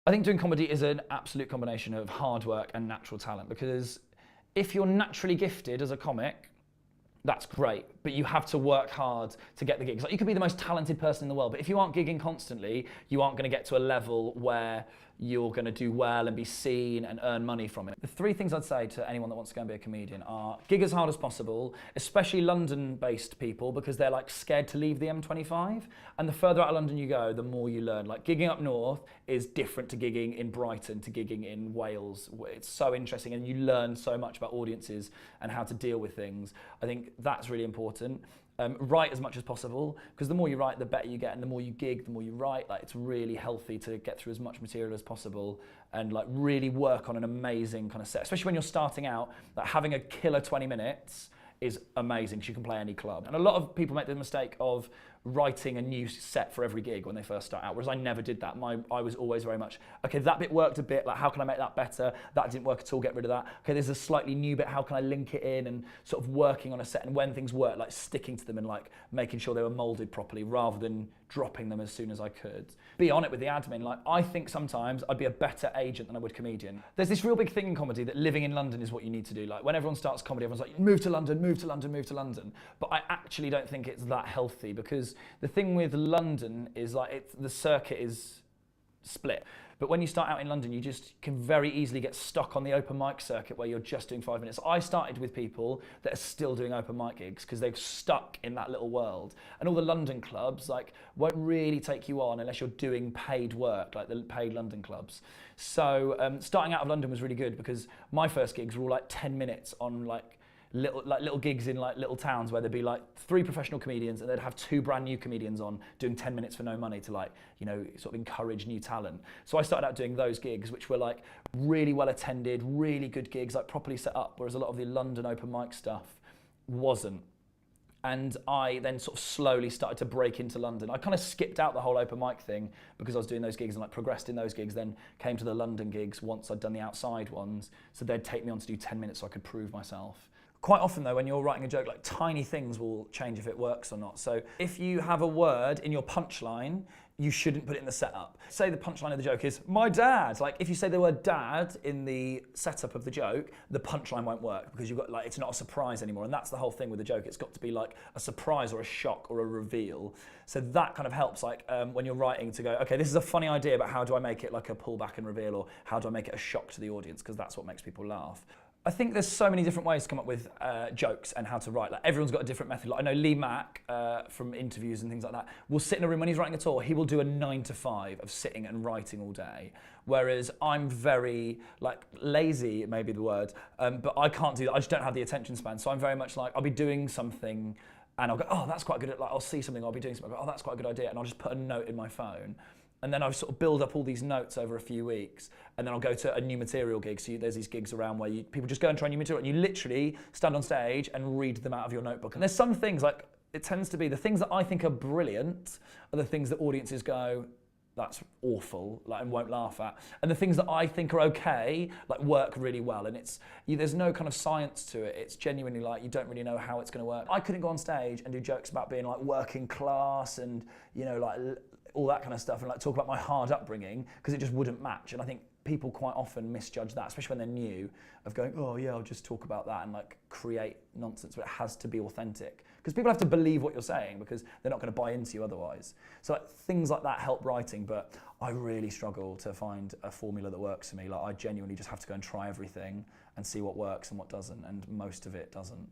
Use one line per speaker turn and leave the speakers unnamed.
I think doing comedy is an absolute combination of hard work and natural talent, because if you're naturally gifted as a comic, that's great, but you have to work hard to get the gigs. Like, you could be the most talented person in the world, but if you aren't gigging constantly, you aren't going to get to a level where you're going to do well and be seen and earn money from it. The three things I'd say to anyone that wants to go and be a comedian are gig as hard as possible, especially London-based people, because they're like scared to leave the M25. And the further out of London you go, the more you learn. Like, gigging up north is different to gigging in Brighton, to gigging in Wales. It's so interesting, and you learn so much about audiences and how to deal with things. I think that's really important. Write as much as possible, because the more you write, the better you get, and the more you gig, the more you write. Like, it's really healthy to get through as much material as possible and like really work on an amazing kind of set, especially when you're starting out. Like, having a killer 20 minutes is amazing, because you can play any club. And a lot of people make the mistake of writing a new set for every gig when they first start out, whereas I never did that. I was always very much, okay, that bit worked a bit, like how can I make that better? That didn't work at all, get rid of that. Okay, there's a slightly new bit, how can I link it in? And sort of working on a set, and when things work, like sticking to them and like making sure they were molded properly rather than dropping them as soon as I could. Be on it with the admin. Like, I think sometimes I'd be a better agent than I would comedian. There's this real big thing in comedy that living in London is what you need to do. Like, when everyone starts comedy, everyone's like, move to London, move to London, move to London. But I actually don't think it's that healthy, because the thing with London is like the circuit is split. But when you start out in London, you just can very easily get stuck on the open mic circuit where you're just doing 5 minutes. I started with people that are still doing open mic gigs because they're stuck in that little world. And all the London clubs like won't really take you on unless you're doing paid work, like the paid London clubs. So starting out of London was really good, because my first gigs were all like 10 minutes on like little gigs in like little towns where there'd be like 3 professional comedians and they'd have 2 brand new comedians on doing 10 minutes for no money to like, you know, sort of encourage new talent. So I started out doing those gigs, which were like really well attended, really good gigs, like properly set up, whereas a lot of the London open mic stuff wasn't. And I then sort of slowly started to break into London. I kind of skipped out the whole open mic thing because I was doing those gigs and like progressed in those gigs, then came to the London gigs once I'd done the outside ones. So they'd take me on to do 10 minutes so I could prove myself. Quite often though, when you're writing a joke, like tiny things will change if it works or not. So if you have a word in your punchline, you shouldn't put it in the setup. Say the punchline of the joke is, my dad. Like if you say the word dad in the setup of the joke, the punchline won't work, because you've got like, it's not a surprise anymore. And that's the whole thing with the joke. It's got to be like a surprise or a shock or a reveal. So that kind of helps, like when you're writing, to go, okay, this is a funny idea, but how do I make it like a pullback and reveal, or how do I make it a shock to the audience? Because that's what makes people laugh. I think there's so many different ways to come up with jokes and how to write. Like everyone's got a different method. Like I know Lee Mack from interviews and things like that will sit in a room when he's writing a tour. He will do a 9 to 5 of sitting and writing all day. Whereas I'm very like lazy, maybe the word, but I can't do that. I just don't have the attention span. So I'm very much like, I'll be doing something and I'll go, oh, that's quite good. Like I'll see something, I'll be doing something, I'll go, oh, that's quite a good idea. And I'll just put a note in my phone. And then I sort of build up all these notes over a few weeks, and then I'll go to a new material gig. So there's these gigs around where people just go and try new material, and you literally stand on stage and read them out of your notebook. And there's some things, like, it tends to be the things that I think are brilliant are the things that audiences go, that's awful, like, and won't laugh at. And the things that I think are okay, like, work really well. And there's no kind of science to it. It's genuinely like, you don't really know how it's gonna work. I couldn't go on stage and do jokes about being like working class and, you know, like all that kind of stuff, and like talk about my hard upbringing, because it just wouldn't match. And I think people quite often misjudge that, especially when they're new, of going, oh yeah, I'll just talk about that and like create nonsense, but it has to be authentic. Because people have to believe what you're saying, because they're not going to buy into you otherwise. So like, things like that help writing, but I really struggle to find a formula that works for me. Like I genuinely just have to go and try everything and see what works and what doesn't, and most of it doesn't.